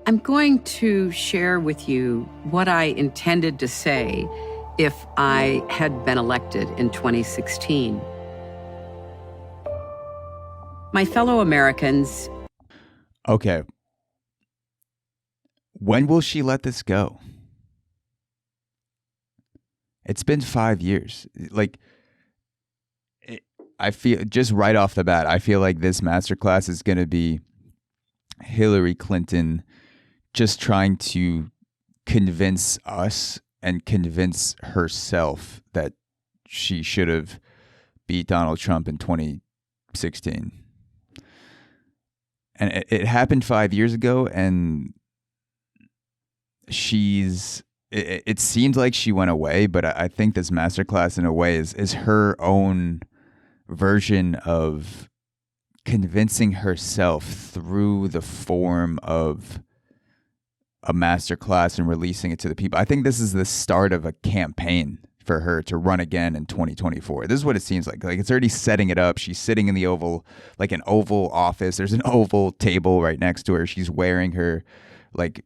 I'm going to share with you what I intended to say if I had been elected in 2016. My fellow Americans. Okay. When will she let this go? It's been 5 years. I feel, just right off the bat, I feel like this masterclass is going to be Hillary Clinton just trying to convince us and convince herself that she should have beat Donald Trump in 2016. And it happened 5 years ago, and it seemed like she went away, but I think this masterclass in a way is her own version of convincing herself through the form of a masterclass and releasing it to the people. I think this is the start of a campaign for her to run again in 2024. This is what it seems like. Like, it's already setting it up. She's sitting in the oval, like an oval office. There's an oval table right next to her. She's wearing her like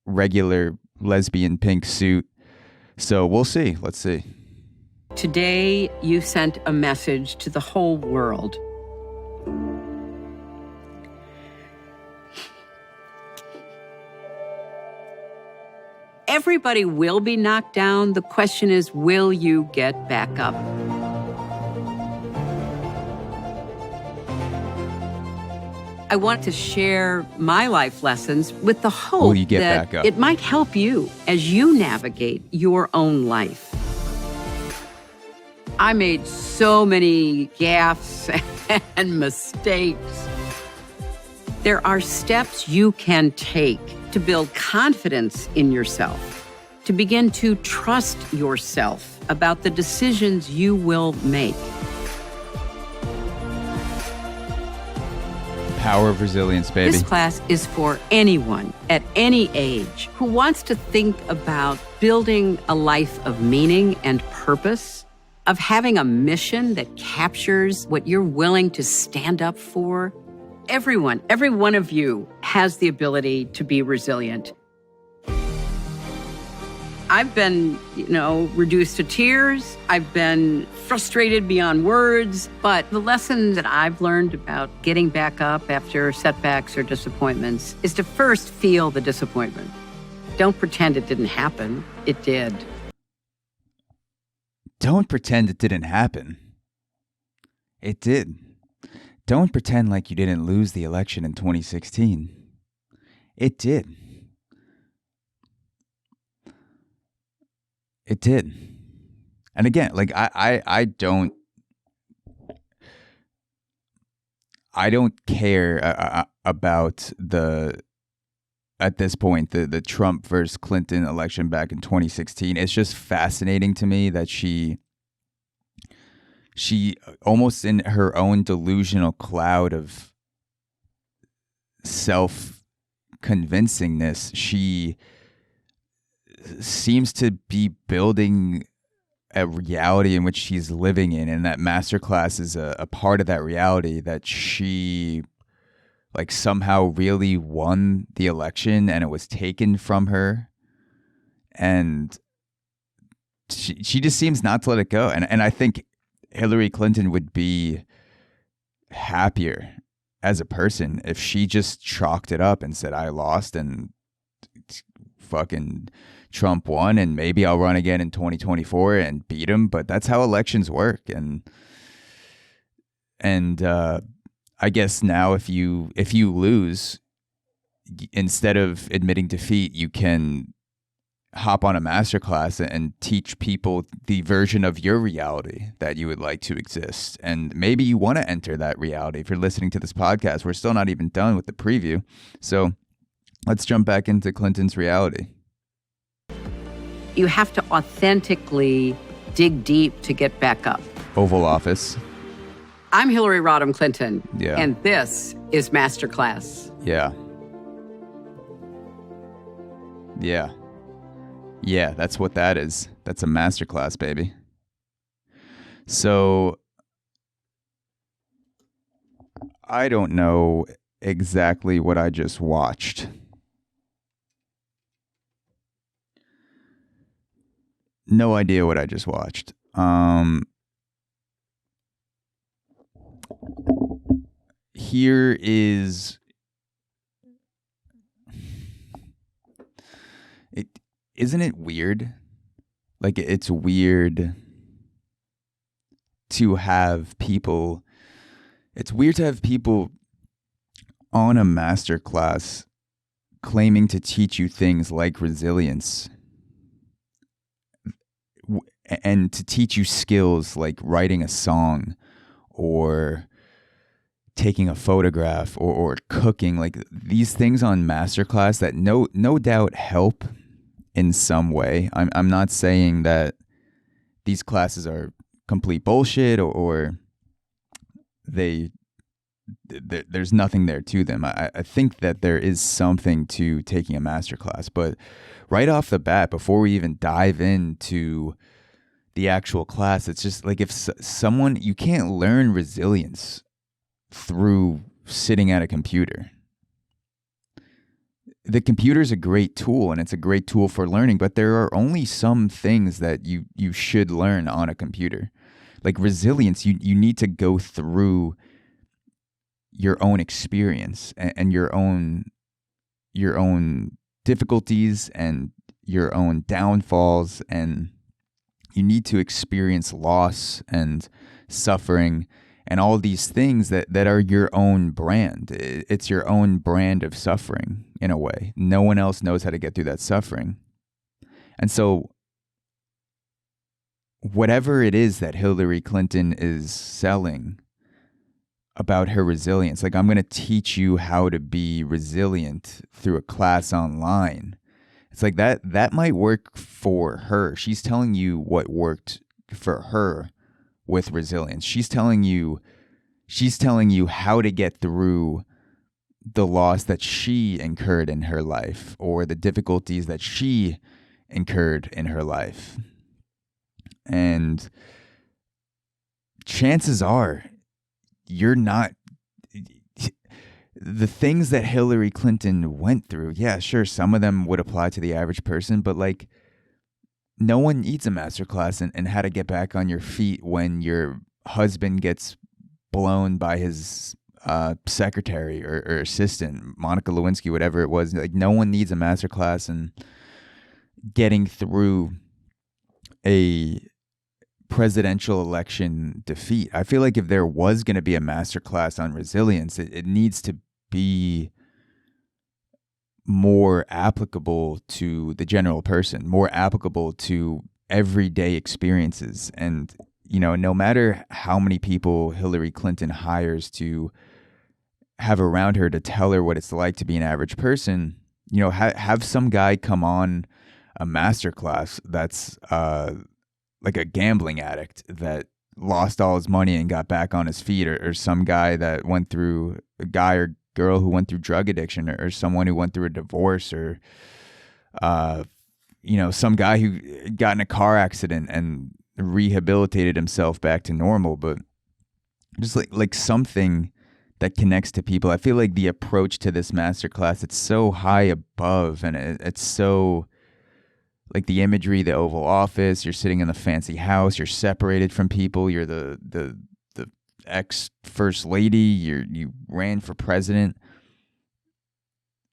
regular lesbian pink suit. So we'll see. Let's see. Today, you sent a message to the whole world. Everybody will be knocked down. The question is, will you get back up? I want to share my life lessons with the hope that it might help you as you navigate your own life. I made so many gaffes and mistakes. There are steps you can take to build confidence in yourself, to begin to trust yourself about the decisions you will make. Power of resilience, baby. This class is for anyone at any age who wants to think about building a life of meaning and purpose, of having a mission that captures what you're willing to stand up for. Everyone, every one of you has the ability to be resilient. I've been, reduced to tears. I've been frustrated beyond words. But the lesson that I've learned about getting back up after setbacks or disappointments is to first feel the disappointment. Don't pretend it didn't happen. It did. Don't pretend it didn't happen. It did. Don't pretend like you didn't lose the election in 2016. It did. It did. And again, like I don't care about at this point the Trump versus Clinton election back in 2016. It's just fascinating to me that she almost in her own delusional cloud of self-convincingness, she seems to be building a reality in which she's living in, and that masterclass is a part of that reality, that she like somehow really won the election and it was taken from her, and she just seems not to let it go. And I think Hillary Clinton would be happier as a person if she just chalked it up and said, I lost and fucking Trump won, and maybe I'll run again in 2024 and beat him. But that's how elections work. And I guess now if you lose, instead of admitting defeat, you can hop on a masterclass and teach people the version of your reality that you would like to exist. And maybe you want to enter that reality. If you're listening to this podcast, we're still not even done with the preview. So let's jump back into Clinton's reality. You have to authentically dig deep to get back up. Oval Office. I'm Hillary Rodham Clinton. Yeah. And this is Masterclass. Yeah. Yeah. Yeah, that's what that is. That's a masterclass, baby. So I don't know exactly what I just watched, No idea what I just watched. Here is it. Isn't it weird? Like, it's weird to have people. It's weird to have people on a masterclass claiming to teach you things like resilience and to teach you skills like writing a song or taking a photograph or cooking, like these things on masterclass that no doubt help in some way. I'm not saying that these classes are complete bullshit or there's nothing there to them. I think that there is something to taking a masterclass, but right off the bat, before we even dive into the actual class, it's just like if someone, you can't learn resilience through sitting at a computer. The computer is a great tool and it's a great tool for learning, but there are only some things that you should learn on a computer. Like resilience, you need to go through your own experience and your own difficulties and your own downfalls, and you need to experience loss and suffering and all these things that are your own brand. It's your own brand of suffering in a way. No one else knows how to get through that suffering. And so whatever it is that Hillary Clinton is selling about her resilience, like I'm going to teach you how to be resilient through a class online. It's like that might work for her. She's telling you what worked for her with resilience. She's telling you how to get through the loss that she incurred in her life or the difficulties that she incurred in her life. And chances are you're not, the things that Hillary Clinton went through, yeah, sure, some of them would apply to the average person, but like no one needs a masterclass in how to get back on your feet when your husband gets blown by his secretary or assistant, Monica Lewinsky, whatever it was. Like no one needs a masterclass in getting through a presidential election defeat. I feel like if there was going to be a masterclass on resilience, it needs to be more applicable to the general person, more applicable to everyday experiences. And, you know, no matter how many people Hillary Clinton hires to have around her to tell her what it's like to be an average person, you know, have some guy come on a masterclass that's like a gambling addict that lost all his money and got back on his feet, or some guy that went through, a guy or girl who went through drug addiction, or someone who went through a divorce, or you know, some guy who got in a car accident and rehabilitated himself back to normal. But just like something that connects to people. I feel like the approach to this masterclass, it's so high above, and it's so like the imagery, the Oval Office, you're sitting in the fancy house, you're separated from people, you're the ex-first lady, you ran for president.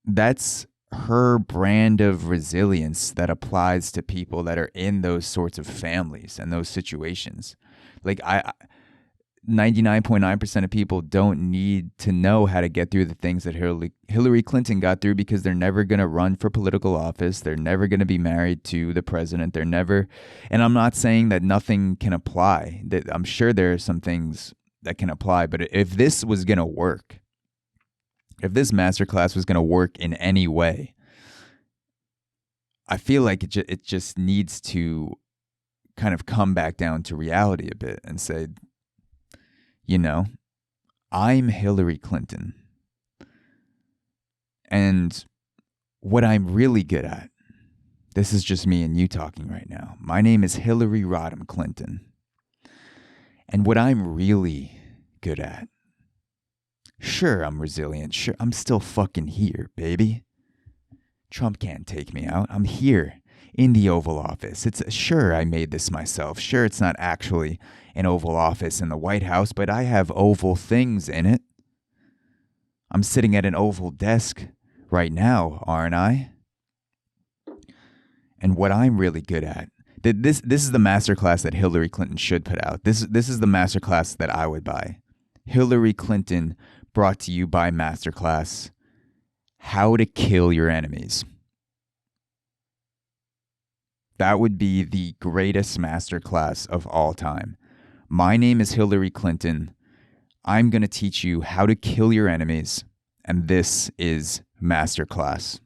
That's her brand of resilience that applies to people that are in those sorts of families and those situations. Like 99.9% of people don't need to know how to get through the things that Hillary Clinton got through, because they're never going to run for political office. They're never going to be married to the president. They're never, and I'm not saying that nothing can apply. That I'm sure there are some things that can apply, but if this was going to work, if this masterclass was going to work in any way, I feel like it just needs to kind of come back down to reality a bit and say, you know, I'm Hillary Clinton. And what I'm really good at, this is just me and you talking right now. My name is Hillary Rodham Clinton. And what I'm really good at, sure, I'm resilient. Sure, I'm still fucking here, baby. Trump can't take me out. I'm here. in the Oval Office. It's sure I made this myself. Sure, it's not actually an Oval Office in the White House, but I have oval things in it. I'm sitting at an oval desk right now, aren't I? And what I'm really good at, this is the masterclass that Hillary Clinton should put out. This is the masterclass that I would buy. Hillary Clinton, brought to you by Masterclass, How to Kill Your Enemies. That would be the greatest masterclass of all time. My name is Hillary Clinton. I'm going to teach you how to kill your enemies, and this is Masterclass.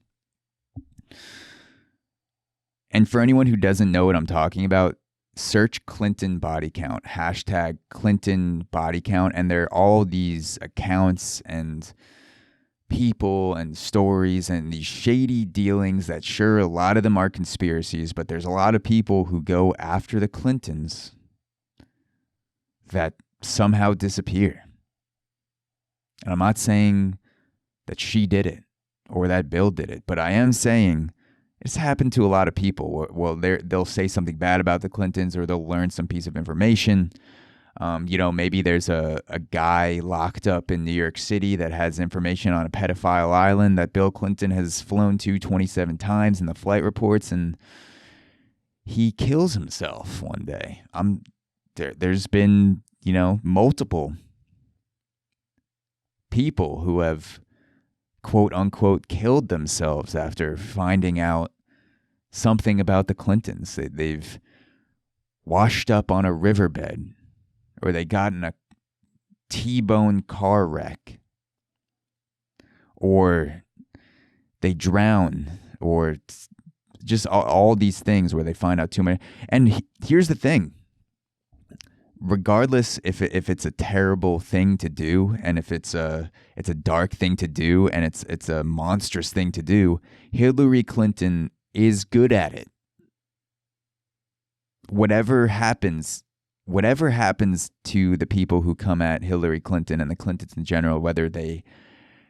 And for anyone who doesn't know what I'm talking about, search Clinton body count, hashtag Clinton body count, and there are all these accounts and people and stories and these shady dealings that sure, a lot of them are conspiracies, but there's a lot of people who go after the Clintons that somehow disappear. And I'm not saying that she did it or that Bill did it, but I am saying it's happened to a lot of people. Well, they'll say something bad about the Clintons, or they'll learn some piece of information. Maybe there's a guy locked up in New York City that has information on a pedophile island that Bill Clinton has flown to 27 times in the flight reports, and he kills himself one day. There's been, multiple people who have quote unquote killed themselves after finding out something about the Clintons. They've washed up on a riverbed, or they got in a T-bone car wreck, or they drown, or just all these things where they find out too many. And here's the thing. Regardless if it's a terrible thing to do, and if it's a dark thing to do, and it's a monstrous thing to do, Hillary Clinton is good at it. Whatever happens to the people who come at Hillary Clinton and the Clintons in general, whether they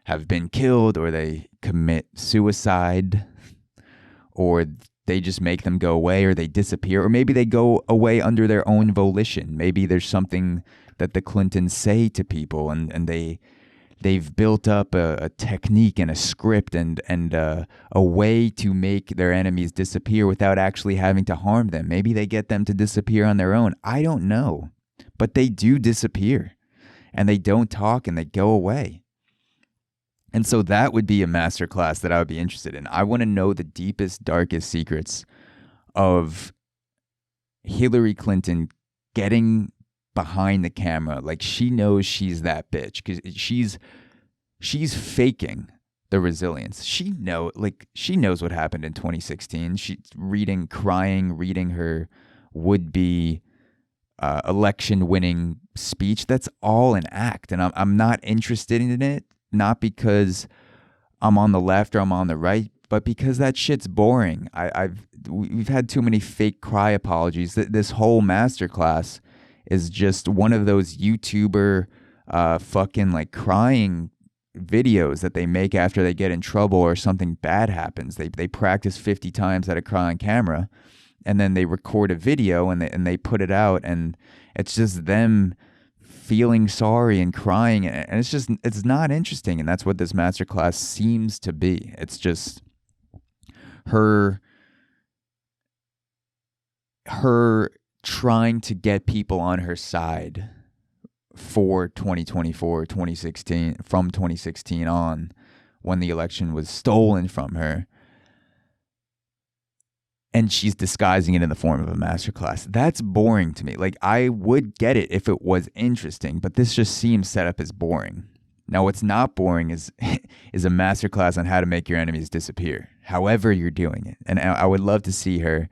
have been killed or they commit suicide, or they just make them go away, or they disappear, or maybe they go away under their own volition. Maybe there's something that the Clintons say to people, and they've built up a technique and a script and a way to make their enemies disappear without actually having to harm them. Maybe they get them to disappear on their own. I don't know. But they do disappear, and they don't talk, and they go away. And so that would be a masterclass that I would be interested in. I want to know the deepest, darkest secrets of Hillary Clinton getting behind the camera. Like, she knows she's that bitch, because she's faking the resilience. She knows what happened in 2016. She's crying, reading her would-be election-winning speech. That's all an act, and I'm not interested in it. Not because I'm on the left or I'm on the right, but because that shit's boring. We've had too many fake cry apologies. This whole masterclass is just one of those YouTuber fucking like crying videos that they make after they get in trouble or something bad happens. They practice 50 times how to cry on camera, and then they record a video and they put it out, and it's just them feeling sorry and crying, and it's not interesting. And that's what this masterclass seems to be. It's just her trying to get people on her side for 2024, 2016, from 2016 on, when the election was stolen from her. And she's disguising it in the form of a masterclass. That's boring to me. Like, I would get it if it was interesting, but this just seems set up as boring. Now, what's not boring is a masterclass on how to make your enemies disappear, however you're doing it. And I would love to see her,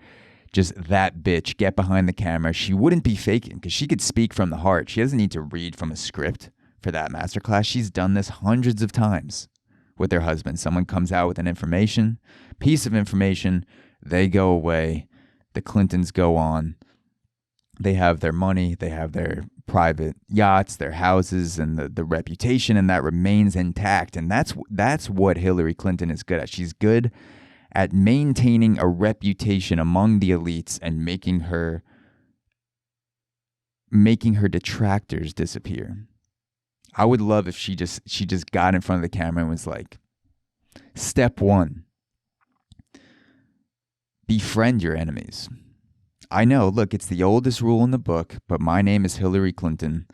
just that bitch, get behind the camera. She wouldn't be faking, because she could speak from the heart. She doesn't need to read from a script for that masterclass. She's done this hundreds of times with her husband. Someone comes out with an piece of information, they go away, the Clintons go on, they have their money, they have their private yachts, their houses, and the reputation, and that remains intact. And that's what Hillary Clinton is good at. She's good at maintaining a reputation among the elites and making her detractors disappear. I would love if she just got in front of the camera and was like, step 1, befriend your enemies. I know, look, it's the oldest rule in the book, but my name is Hillary Clinton,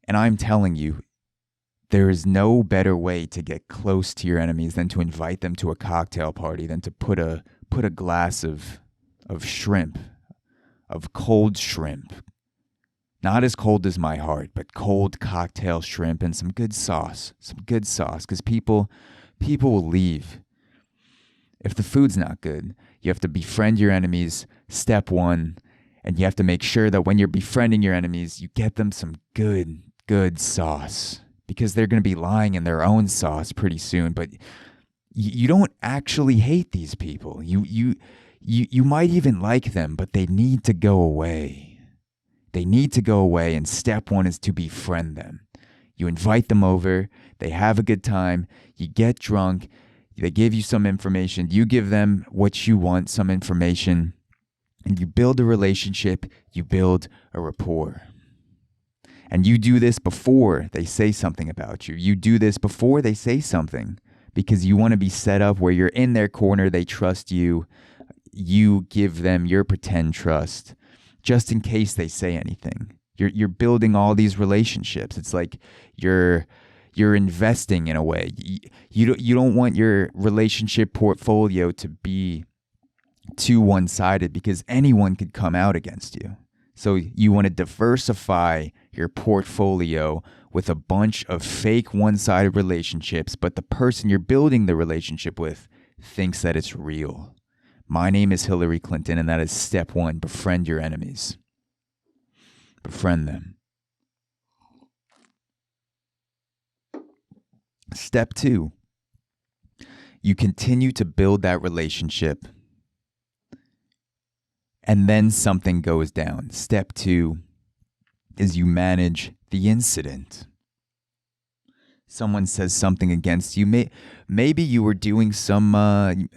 and I'm telling you, there is no better way to get close to your enemies than to invite them to a cocktail party, than to put a glass of shrimp, of cold shrimp. Not as cold as my heart, but cold cocktail shrimp and some good sauce. Because people will leave. If the food's not good, you have to befriend your enemies, step 1, and you have to make sure that when you're befriending your enemies, you get them some good sauce. Because they're going to be lying in their own sauce pretty soon. But you don't actually hate these people. You might even like them, but they need to go away. They need to go away, and step 1 is to befriend them. You invite them over, they have a good time, you get drunk, they give you some information, you give them what you want, some information, and you build a relationship, you build a rapport. And you do this before they say something about you. You do this before they say something, because you want to be set up where you're in their corner, they trust you, you give them your pretend trust, just in case they say anything. You're building all these relationships. It's like you're investing in a way. You don't want your relationship portfolio to be too one-sided, because anyone could come out against you. So you want to diversify your portfolio with a bunch of fake one-sided relationships, but the person you're building the relationship with thinks that it's real. My name is Hillary Clinton, and that is step 1, befriend your enemies. Befriend them. Step 2, you continue to build that relationship, and then something goes down. Step 2 is you manage the incident. Someone says something against you. Maybe you were doing some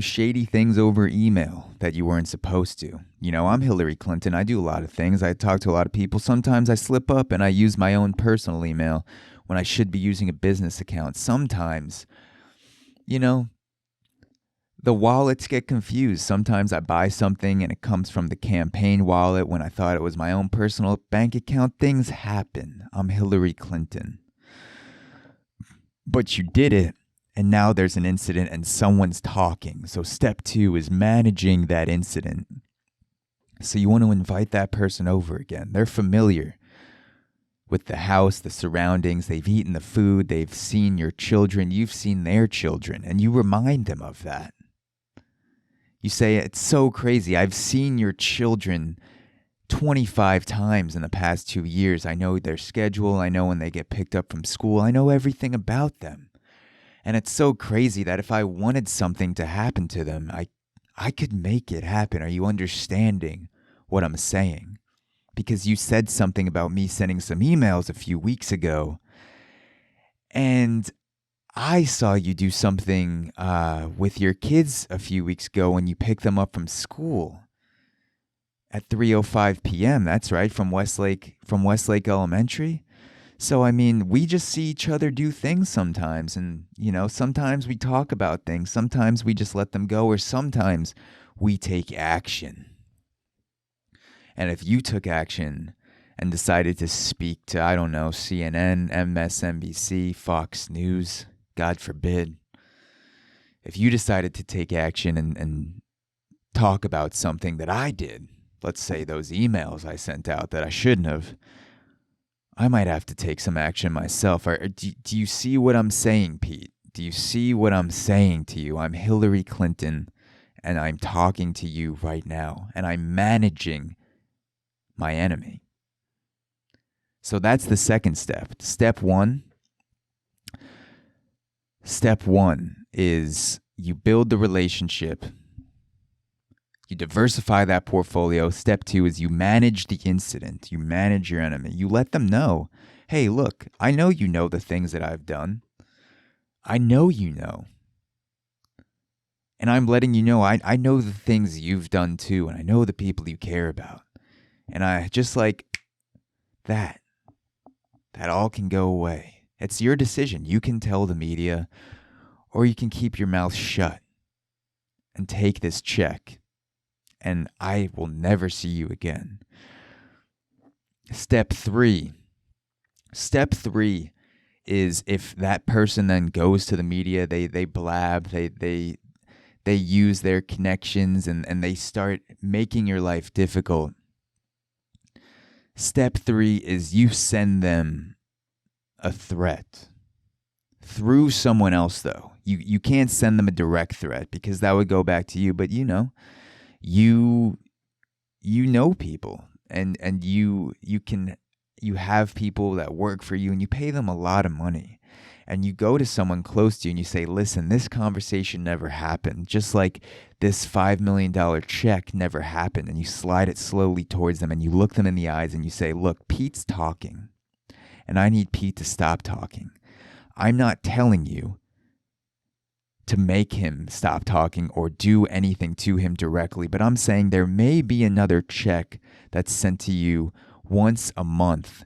shady things over email that you weren't supposed to. You know, I'm Hillary Clinton. I do a lot of things. I talk to a lot of people. Sometimes I slip up and I use my own personal email when I should be using a business account. Sometimes, you know, the wallets get confused. Sometimes I buy something and it comes from the campaign wallet when I thought it was my own personal bank account. Things happen. I'm Hillary Clinton. But you did it, and now there's an incident and someone's talking. So step 2 is managing that incident. So you want to invite that person over again. They're familiar with the house, the surroundings. They've eaten the food. They've seen your children. You've seen their children. And you remind them of that. You say, it's so crazy. I've seen your children 25 times in the past 2 years. I know their schedule. I know when they get picked up from school. I know everything about them. And it's so crazy that if I wanted something to happen to them, I could make it happen. Are you understanding what I'm saying? Because you said something about me sending some emails a few weeks ago, and I saw you do something with your kids a few weeks ago when you picked them up from school at 3:05 p.m. That's right, from Westlake Elementary. So, I mean, we just see each other do things sometimes. And, you know, sometimes we talk about things. Sometimes we just let them go. Or sometimes we take action. And if you took action and decided to speak to, I don't know, CNN, MSNBC, Fox News, God forbid, if you decided to take action and talk about something that I did, let's say those emails I sent out that I shouldn't have, I might have to take some action myself. Do you see what I'm saying, Pete? Do you see what I'm saying to you? I'm Hillary Clinton, and I'm talking to you right now, and I'm managing my enemy. So that's the second step. Step one is you build the relationship. You diversify that portfolio. Step 2 is you manage the incident. You manage your enemy. You let them know, hey, look, I know you know the things that I've done. I know you know. And I'm letting you know, I know the things you've done too, and I know the people you care about. And I just like that all can go away. It's your decision. You can tell the media, or you can keep your mouth shut and take this check, and I will never see you again. Step three is if that person then goes to the media, they blab, they use their connections and they start making your life difficult. Step 3 is you send them a threat through someone else, though. You can't send them a direct threat because that would go back to you. But you know people, and you have people that work for you, and you pay them a lot of money. And you go to someone close to you and you say, listen, this conversation never happened. Just like this $5 million check never happened. And you slide it slowly towards them and you look them in the eyes and you say, look, Pete's talking and I need Pete to stop talking. I'm not telling you to make him stop talking or do anything to him directly, but I'm saying there may be another check that's sent to you once a month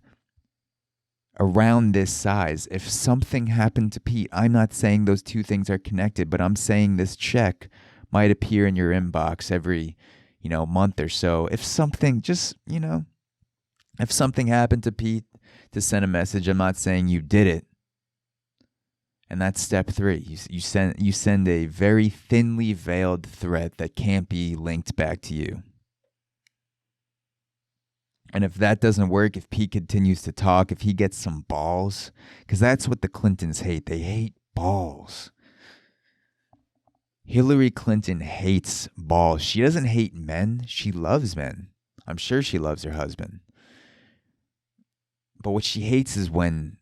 around this size. If something happened to Pete, I'm not saying those two things are connected, but I'm saying this check might appear in your inbox every, month or so. If something if something happened to Pete, to send a message. I'm not saying you did it. And that's step 3. You send a very thinly veiled threat that can't be linked back to you. And if that doesn't work, if Pete continues to talk, if he gets some balls, because that's what the Clintons hate. They hate balls. Hillary Clinton hates balls. She doesn't hate men. She loves men. I'm sure she loves her husband. But what she hates is when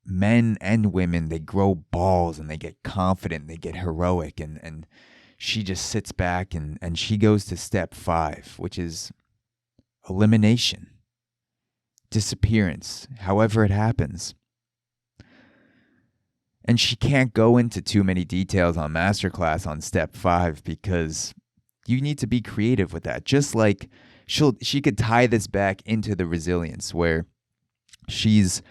men and women, they grow balls and they get confident, they get heroic, and she just sits back and she goes to step 5, which is elimination, disappearance, however it happens. And she can't go into too many details on MASTERCLASS on step 5 because you need to be creative with that. Just like she could tie this back into the resilience where she's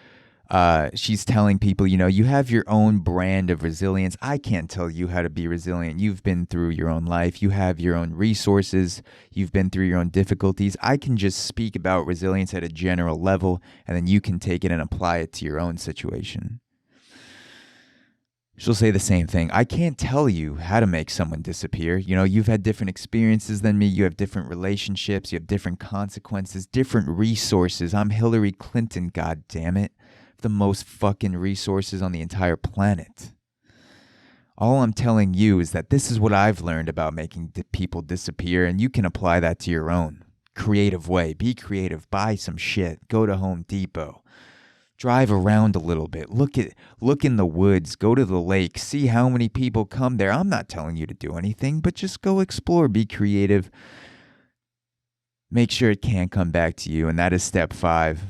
telling people, you have your own brand of resilience. I can't tell you how to be resilient. You've been through your own life. You have your own resources. You've been through your own difficulties. I can just speak about resilience at a general level, and then you can take it and apply it to your own situation. She'll say the same thing. I can't tell you how to make someone disappear. You've had different experiences than me. You have different relationships. You have different consequences, different resources. I'm Hillary Clinton, God damn it. The most fucking resources on the entire planet. All I'm telling you is that this is what I've learned about making people disappear, and you can apply that to your own creative way. Be creative. Buy some shit. Go to Home Depot. Drive around a little bit. Look in the woods. Go to the lake. See how many people come there. I'm not telling you to do anything, but just go explore. Be creative. Make sure it can't come back to you, and that is step 5.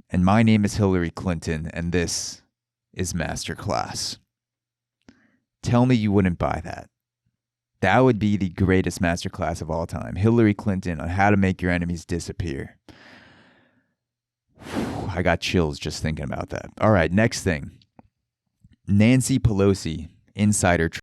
And my name is Hillary Clinton, and this is MASTERCLASS. Tell me you wouldn't buy that. That would be the greatest MASTERCLASS of all time. Hillary Clinton on how to make your enemies disappear. I got chills just thinking about that. All right, next thing. Nancy Pelosi, insider